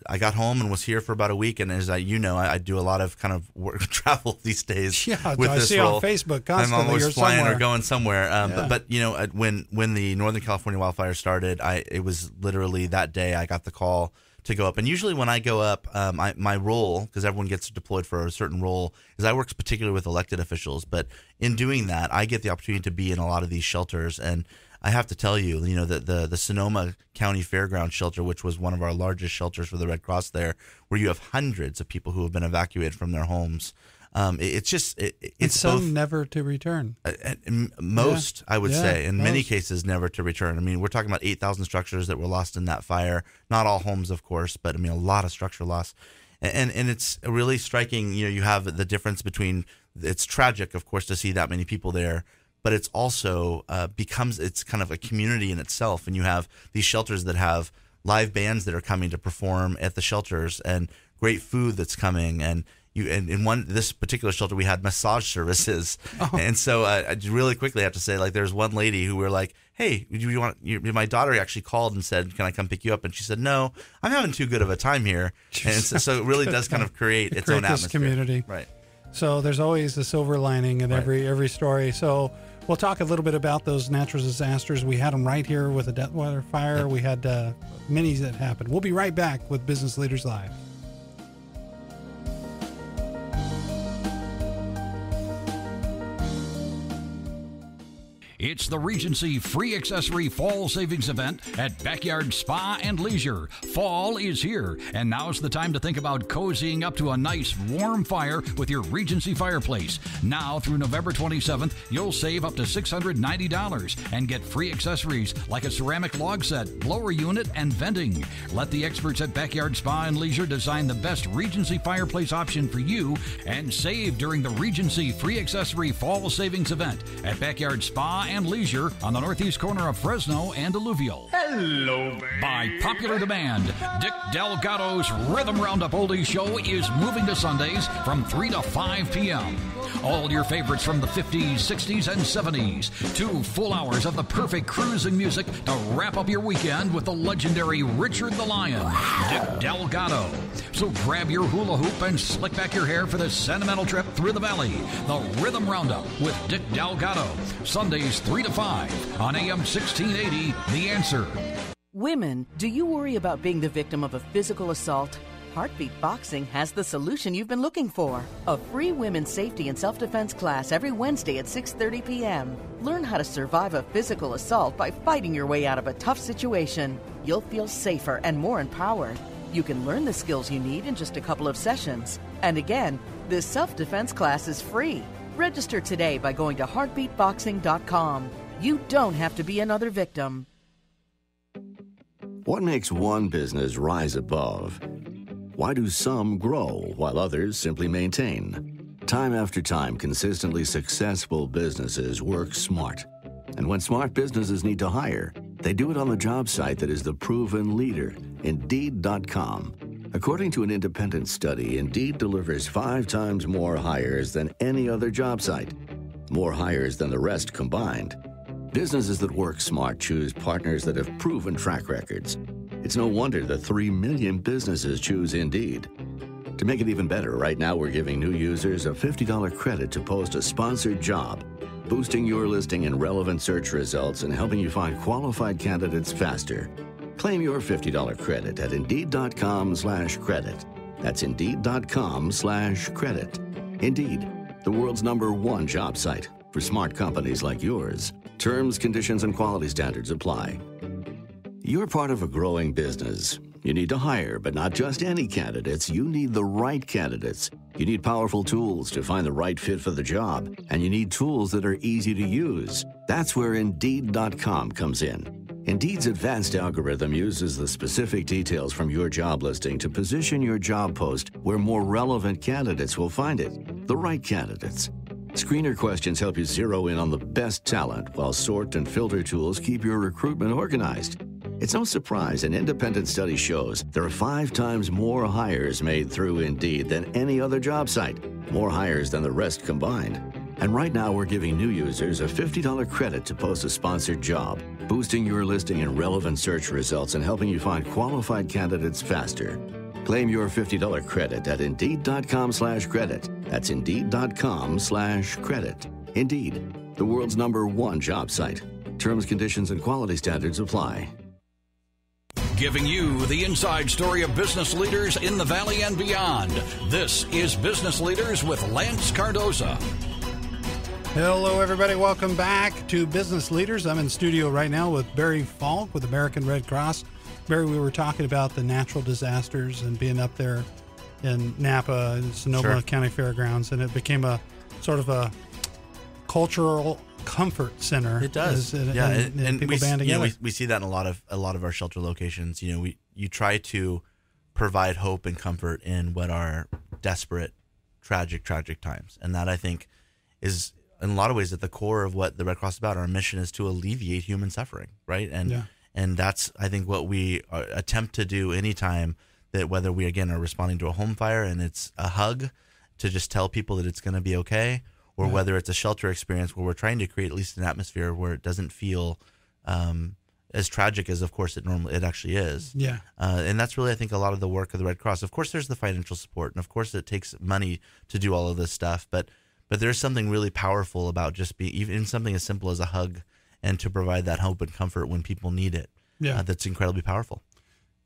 I got home and was here for about a week. And as I do a lot of kind of work, travel these days. Yeah, with I this see role. on Facebook constantly. I'm always You're flying somewhere. or going somewhere. But when the Northern California wildfires started, it was literally that day I got the call to go up. And usually when I go up, my role, because everyone gets deployed for a certain role, is I work particularly with elected officials. But in doing that, I get the opportunity to be in a lot of these shelters. And I have to tell you, the Sonoma County Fairgrounds shelter, which was one of our largest shelters for the Red Cross there, where you have hundreds of people who have been evacuated from their homes. It's some both, never to return. Most, I would say, in many most. cases, never to return. I mean, we're talking about 8,000 structures that were lost in that fire. Not all homes, of course, but I mean, a lot of structure loss. And it's really striking. You have the difference between, it's tragic, of course, to see that many people there, but it's also it's kind of a community in itself. And you have these shelters that have live bands that are coming to perform at the shelters and great food that's coming. And in this particular shelter, we had massage services. And so I really quickly have to say, like, there's one lady who we're like, hey, my daughter actually called and said, can I come pick you up? And she said, no, I'm having too good of a time here. And so it really does kind of create its own atmosphere. Community. Right. So there's always the silver lining in every story. So we'll talk a little bit about those natural disasters. We had them right here with the Detwater fire. Yep. We had many that happened. We'll be right back with Business Leaders Live. It's the Regency Free Accessory Fall Savings Event at Backyard Spa and Leisure. Fall is here, and now's the time to think about cozying up to a nice warm fire with your Regency fireplace. Now through November 27th, you'll save up to $690 and get free accessories like a ceramic log set, blower unit, and venting. Let the experts at Backyard Spa and Leisure design the best Regency fireplace option for you and save during the Regency Free Accessory Fall Savings Event at Backyard Spa and Leisure on the northeast corner of Fresno and Alluvial. Hello, baby. By popular demand, Dick Delgado's Rhythm Roundup Oldies Show is moving to Sundays from 3 to 5 p.m. All your favorites from the 50s, 60s, and 70s. 2 full hours of the perfect cruising music to wrap up your weekend with the legendary Richard the Lion, Dick Delgado. So grab your hula hoop and slick back your hair for this sentimental trip through the valley. The Rhythm Roundup with Dick Delgado. Sundays 3 to 5 on AM 1680, The Answer. Women, do you worry about being the victim of a physical assault? Heartbeat Boxing has the solution you've been looking for. A free women's safety and self-defense class every Wednesday at 6:30 p.m. Learn how to survive a physical assault by fighting your way out of a tough situation. You'll feel safer and more empowered. You can learn the skills you need in just a couple of sessions. And again, this self-defense class is free. Register today by going to heartbeatboxing.com. You don't have to be another victim. What makes one business rise above? Why do some grow while others simply maintain? Time after time, consistently successful businesses work smart. And when smart businesses need to hire, they do it on the job site that is the proven leader, Indeed.com. According to an independent study, Indeed delivers 5 times more hires than any other job site. More hires than the rest combined. Businesses that work smart choose partners that have proven track records. It's no wonder that 3 million businesses choose Indeed. To make it even better, right now we're giving new users a $50 credit to post a sponsored job, boosting your listing in relevant search results and helping you find qualified candidates faster. Claim your $50 credit at Indeed.com/credit. That's Indeed.com/credit. Indeed, the world's #1 job site for smart companies like yours. Terms, conditions, and quality standards apply. You're part of a growing business. You need to hire, but not just any candidates. You need the right candidates. You need powerful tools to find the right fit for the job, and you need tools that are easy to use. That's where Indeed.com comes in. Indeed's advanced algorithm uses the specific details from your job listing to position your job post where more relevant candidates will find it. The right candidates. Screener questions help you zero in on the best talent, while sort and filter tools keep your recruitment organized. It's no surprise an independent study shows there are 5 times more hires made through Indeed than any other job site. More hires than the rest combined. And right now we're giving new users a $50 credit to post a sponsored job, boosting your listing in relevant search results and helping you find qualified candidates faster. Claim your $50 credit at Indeed.com/credit. That's Indeed.com/credit. Indeed, the world's #1 job site. Terms, conditions, and quality standards apply. Giving you the inside story of business leaders in the Valley and beyond. This is Business Leaders with Lance Cardoza. Hello, everybody. Welcome back to Business Leaders. I'm in studio right now with Barry Falke with American Red Cross. Barry, we were talking about the natural disasters and being up there in Napa and Sonoma County Fairgrounds, and it became a sort of a cultural comfort center. It does, and people band together. We see that in a lot of our shelter locations. You try to provide hope and comfort in what are desperate, tragic times, and that I think is in a lot of ways at the core of what the Red Cross is about. Our mission is to alleviate human suffering, right? And that's, I think, what we attempt to do anytime that, whether we, again, are responding to a home fire and it's a hug to just tell people that it's going to be okay, or whether it's a shelter experience where we're trying to create at least an atmosphere where it doesn't feel as tragic as, of course, it actually is. Yeah. And that's really, I think, a lot of the work of the Red Cross. Of course, there's the financial support, and of course, it takes money to do all of this stuff, but there's something really powerful about just even something as simple as a hug, and to provide that hope and comfort when people need it. That's incredibly powerful.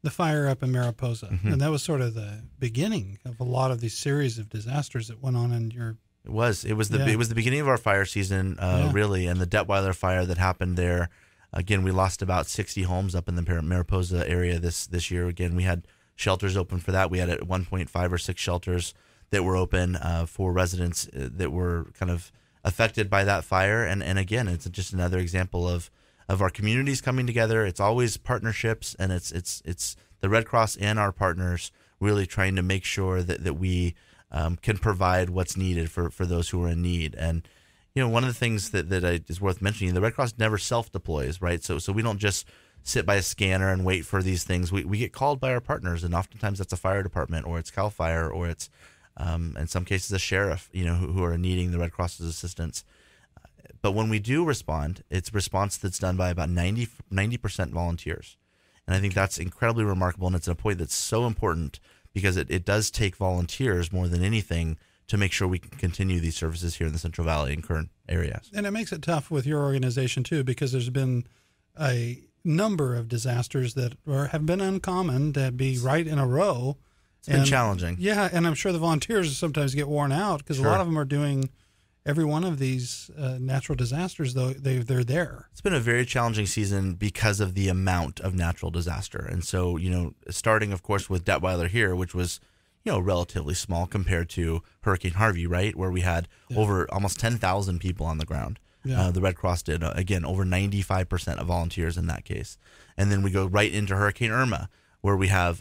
The fire up in Mariposa, and that was sort of the beginning of a lot of these series of disasters that went on in your. It was the beginning of our fire season, really, and the Detweiler fire that happened there. Again, we lost about 60 homes up in the Mariposa area this year. Again, we had shelters open for that. We had at one point 5 or 6 shelters that were open for residents that were kind of affected by that fire. And again, it's just another example of our communities coming together. It's always partnerships, and it's the Red Cross and our partners really trying to make sure that we can provide what's needed for those who are in need. And one of the things that is worth mentioning, the Red Cross never self-deploys, right? So we don't just sit by a scanner and wait for these things. We get called by our partners, and oftentimes that's a fire department, or it's CAL FIRE, or it's in some cases a sheriff, who are needing the Red Cross's assistance. But when we do respond, it's a response that's done by about 90% volunteers. And I think that's incredibly remarkable, and it's a point that's so important because it does take volunteers more than anything to make sure we can continue these services here in the Central Valley and current areas. And it makes it tough with your organization, too, because there's been a number of disasters that have been uncommon to be right in a row. It's been challenging. Yeah, and I'm sure the volunteers sometimes get worn out because a lot of them are doing every one of these natural disasters, though they're there. It's been a very challenging season because of the amount of natural disaster. And so, starting, of course, with Detweiler here, which was, relatively small compared to Hurricane Harvey, right, where we had over almost 10,000 people on the ground. Yeah. The Red Cross did, again, over 95% of volunteers in that case. And then we go right into Hurricane Irma, where we have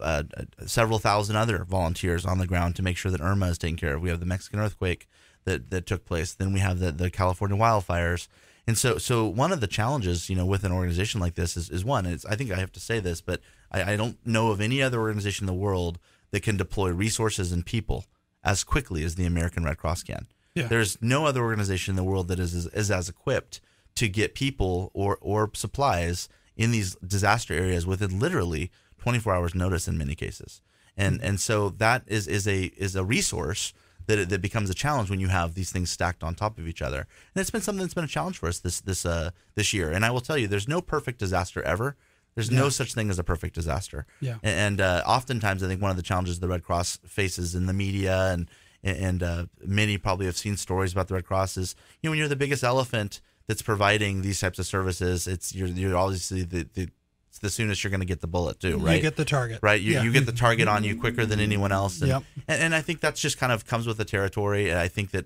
several thousand other volunteers on the ground to make sure that Irma is taken care of. We have the Mexican earthquake that took place. Then we have the California wildfires. And so one of the challenges, with an organization like this is one, I think I have to say this, but I don't know of any other organization in the world that can deploy resources and people as quickly as the American Red Cross can. Yeah. There's no other organization in the world that is as equipped to get people or supplies in these disaster areas within literally 24 hours notice in many cases. And so that is a resource that becomes a challenge when you have these things stacked on top of each other. And it's been something that's been a challenge for us this year. And I will tell you, there's no perfect disaster ever. There's no such thing as a perfect disaster. Yeah. And oftentimes I think one of the challenges the Red Cross faces in the media and and many probably have seen stories about the Red Cross, is, when you're the biggest elephant that's providing these types of services, you're obviously it's the soonest you're going to get the bullet too, right? You get the target. Right. You get the target on you quicker than anyone else. And, Yep. and I think that's just kind of comes with the territory. And I think that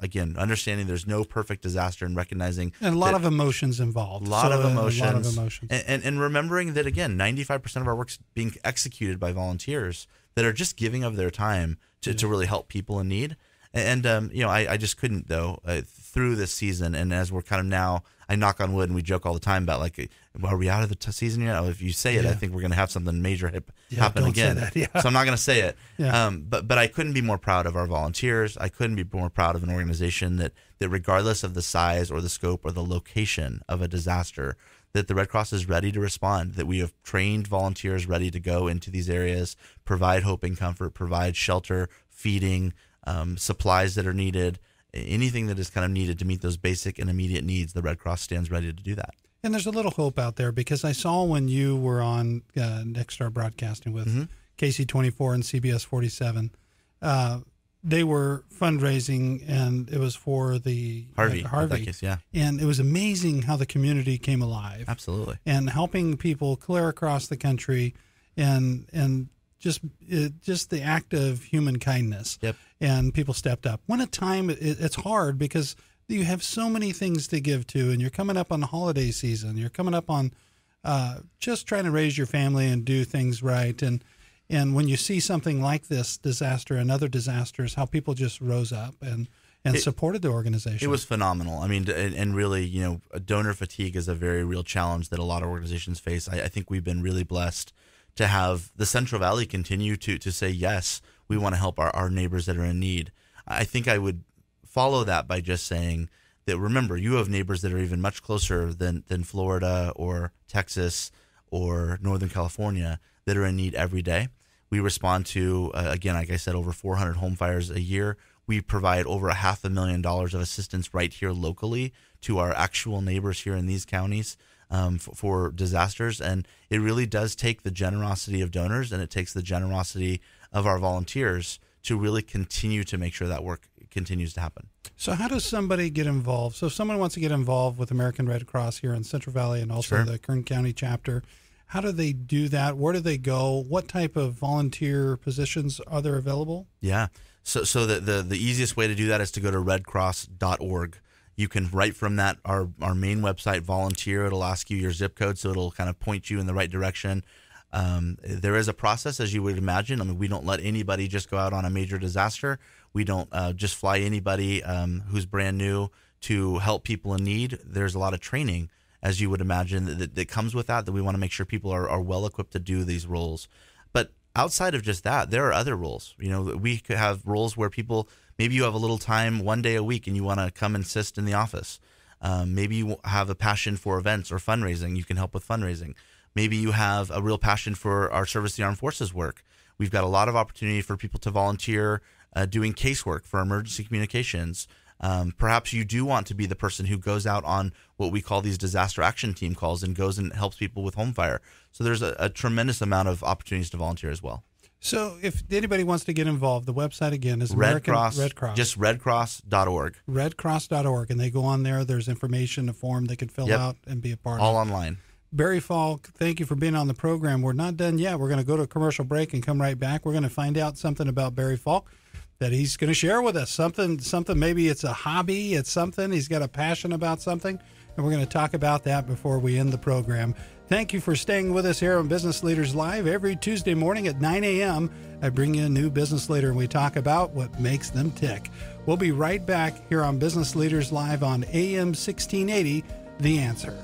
again, understanding there's no perfect disaster and recognizing and a lot of emotions involved. A lot of emotions. A lot of emotions. And remembering that, again, 95% of our work's being executed by volunteers that are just giving of their time to really help people in need. And I just couldn't, though, through this season, and as we're kind of now, I knock on wood, and we joke all the time about, like, are we out of the season yet? Oh, if you say it, I think we're going to have something major happen again. Say that, So I'm not going to say it. Yeah. But I couldn't be more proud of our volunteers. I couldn't be more proud of an organization that regardless of the size or the scope or the location of a disaster, that the Red Cross is ready to respond, that we have trained volunteers ready to go into these areas, provide hope and comfort, provide shelter, feeding, supplies that are needed, anything that is kind of needed to meet those basic and immediate needs. The Red Cross stands ready to do that. And there's a little hope out there, because I saw when you were on Next Star Broadcasting with KC24 and CBS 47, they were fundraising, and it was for the Harvey. Harvey. That case, yeah. And it was amazing how the community came alive. Absolutely. And helping people clear across the country, and just the act of human kindness. Yep. And people stepped up. One at a time, it's hard because you have so many things to give to, and you're coming up on the holiday season. You're coming up on just trying to raise your family and do things right. And when you see something like this disaster and other disasters, how people just rose up and supported the organization. It was phenomenal. I mean, and really, donor fatigue is a very real challenge that a lot of organizations face. I think we've been really blessed to have the Central Valley continue to say, yes, we want to help our neighbors that are in need. I think I would follow that by just saying that, remember, you have neighbors that are even much closer than Florida or Texas or Northern California that are in need every day. We respond to, again, like I said, over 400 home fires a year. We provide over $500,000 of assistance right here locally to our actual neighbors here in these counties for disasters. And it really does take the generosity of donors, and it takes the generosity of our volunteers to really continue to make sure that work continues to happen. So how does somebody get involved? So if someone wants to get involved with American Red Cross here in Central Valley and also the Kern County chapter, how do they do that? Where do they go? What type of volunteer positions are there available? Yeah. So the easiest way to do that is to go to redcross.org. You can, right from that, our main website, volunteer. It'll ask you your zip code, so it'll kind of point you in the right direction. There is a process, as you would imagine. I mean, we don't let anybody just go out on a major disaster. We don't just fly anybody who's brand new to help people in need. There's a lot of training, as you would imagine, that comes with that we want to make sure people are well equipped to do these roles. But outside of just that, there are other roles. We could have roles where people, maybe you have a little time one day a week and you want to come and assist in the office. Maybe you have a passion for events or fundraising. You can help with fundraising. Maybe you have a real passion for our Service to the Armed Forces work. We've got a lot of opportunity for people to volunteer doing casework for emergency communications. Perhaps you do want to be the person who goes out on what we call these disaster action team calls and goes and helps people with home fire. So there's a tremendous amount of opportunities to volunteer as well. So if anybody wants to get involved, the website again is Red Cross. Just redcross.org. Redcross.org. And they go on there. There's information, a form they can fill out and be a part of. All online. Barry Falke, thank you for being on the program. We're not done yet. We're going to go to a commercial break and come right back. We're going to find out something about Barry Falke that he's going to share with us. Something, maybe it's a hobby, it's something. He's got a passion about something, and we're going to talk about that before we end the program. Thank you for staying with us here on Business Leaders Live. Every Tuesday morning at 9 a.m., I bring you a new business leader, and we talk about what makes them tick. We'll be right back here on Business Leaders Live on AM 1680, The Answer.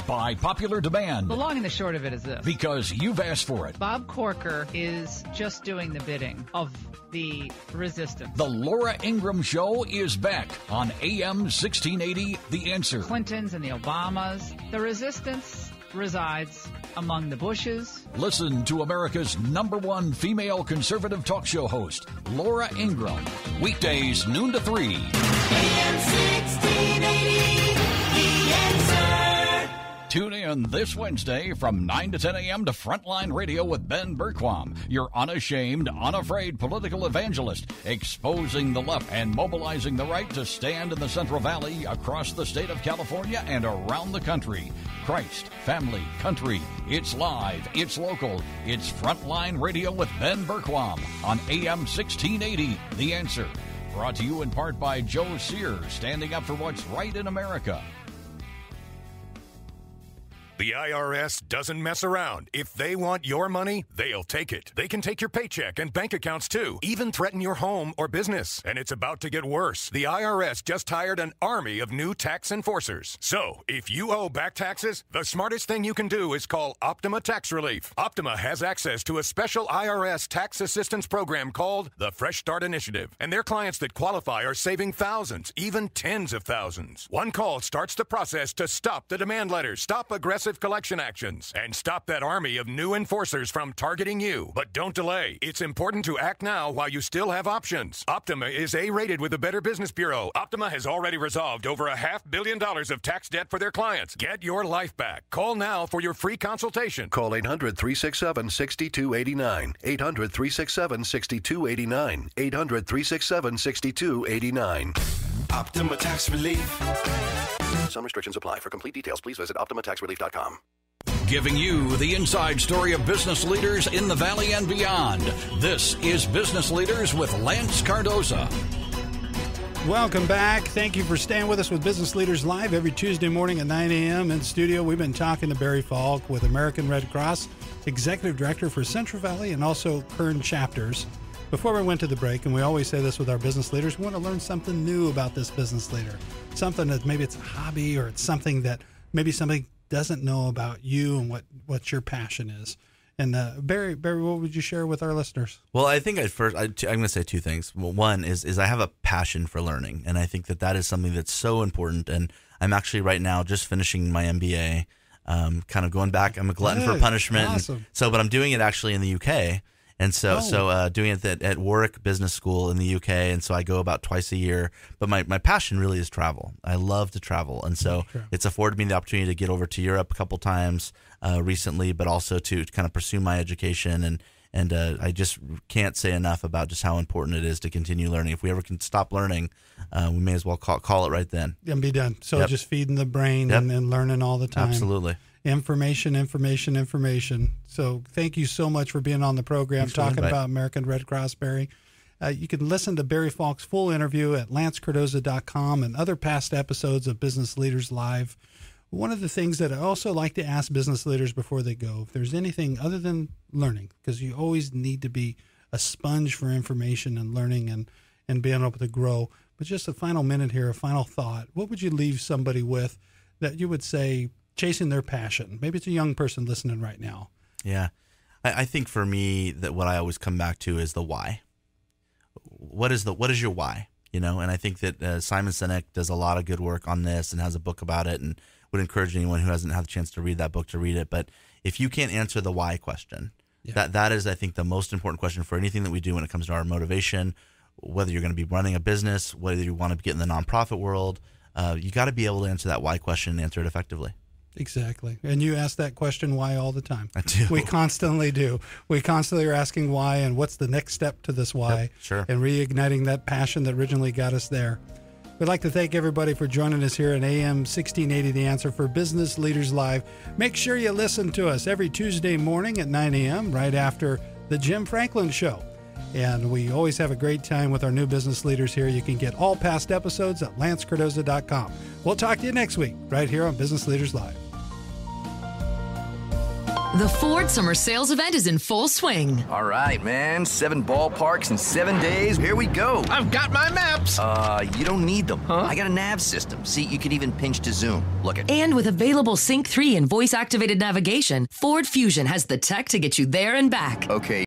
By popular demand. The long and the short of it is this. Because you've asked for it. Bob Corker is just doing the bidding of the resistance. The Laura Ingraham Show is back on AM 1680, The Answer. Clintons and the Obamas. The resistance resides among the Bushes. Listen to America's #1 female conservative talk show host, Laura Ingraham. Weekdays, noon to 3. AM 1680, The Answer. Listen this Wednesday from 9 to 10 a.m. to Frontline Radio with Ben Berquam, your unashamed, unafraid political evangelist, exposing the left and mobilizing the right to stand in the Central Valley, across the state of California, and around the country. Christ, family, country. It's live, it's local, it's Frontline Radio with Ben Berquam on AM 1680, The Answer. Brought to you in part by Joe Sears, standing up for what's right in America. The IRS doesn't mess around. If they want your money, they'll take it. They can take your paycheck and bank accounts too, even threaten your home or business. And it's about to get worse. The IRS just hired an army of new tax enforcers. So, if you owe back taxes, the smartest thing you can do is call Optima Tax Relief. Optima has access to a special IRS tax assistance program called the Fresh Start Initiative. And their clients that qualify are saving thousands, even tens of thousands. One call starts the process to stop the demand letters, stop aggressive collection actions, and stop that army of new enforcers from targeting you. But don't delay. It's important to act now while you still have options. Optima is A-rated with the Better Business Bureau. Optima has already resolved over $500 million of tax debt for their clients. Get your life back. Call now for your free consultation. Call 800-367-6289. 800-367-6289. 800-367-6289. Optima Tax Relief. Some restrictions apply. For complete details, please visit OptimaTaxRelief.com. Giving you the inside story of business leaders in the Valley and beyond. This is Business Leaders with Lance Cardoza. Welcome back. Thank you for staying with us with Business Leaders Live every Tuesday morning at 9 a.m. in studio. We've been talking to Barry Falke with American Red Cross, Executive Director for Central Valley and also Kern chapters. Before we went to the break, and we always say this with our business leaders, we want to learn something new about this business leader. Something that maybe it's a hobby or it's something that maybe somebody doesn't know about you and what your passion is. And Barry, what would you share with our listeners? Well, I think I'm going to say two things. Well, one is I have a passion for learning, and I think that is something that's so important. And I'm actually right now just finishing my MBA, kind of going back. I'm a glutton for punishment. Awesome. But I'm doing it actually in the UK. And so doing it at Warwick Business School in the UK, and so I go about twice a year. But my passion really is travel. I love to travel, and so it's afforded me the opportunity to get over to Europe a couple times recently, but also to kind of pursue my education. And I just can't say enough about just how important it is to continue learning. If we ever can stop learning, we may as well call it right then. And be done. So just feeding the brain and learning all the time. Absolutely. Information. So thank you so much for being on the program, talking about American Red Cross, Barry. You can listen to Barry Falke's full interview at lancecardoza.com and other past episodes of Business Leaders Live. One of the things that I also like to ask business leaders before they go, if there's anything other than learning, because you always need to be a sponge for information and learning and being able to grow. But just a final minute here, a final thought. What would you leave somebody with that you would say, chasing their passion? Maybe it's a young person listening right now. Yeah. I think for me that what I always come back to is the why. What is your why? And I think that Simon Sinek does a lot of good work on this and has a book about it, and would encourage anyone who hasn't had the chance to read that book to read it. But if you can't answer the why question, that is, I think, the most important question for anything that we do when it comes to our motivation, whether you're going to be running a business, whether you want to get in the nonprofit world, you got to be able to answer that why question and answer it effectively. Exactly. And you ask that question why all the time. I do. We constantly do. We constantly are asking why and what's the next step to this why. Yep, sure. And reigniting that passion that originally got us there. We'd like to thank everybody for joining us here at AM 1680 The Answer for Business Leaders Live. Make sure you listen to us every Tuesday morning at 9 a.m. right after the Jim Franklin Show. And we always have a great time with our new business leaders here. You can get all past episodes at lancecardoza.com. We'll talk to you next week right here on Business Leaders Live. The Ford Summer Sales Event is in full swing. All right, man. 7 ballparks in 7 days. Here we go. I've got my maps. You don't need them. Huh? I got a nav system. See, you can even pinch to zoom. Look at. And with available Sync 3 and voice-activated navigation, Ford Fusion has the tech to get you there and back. Okay.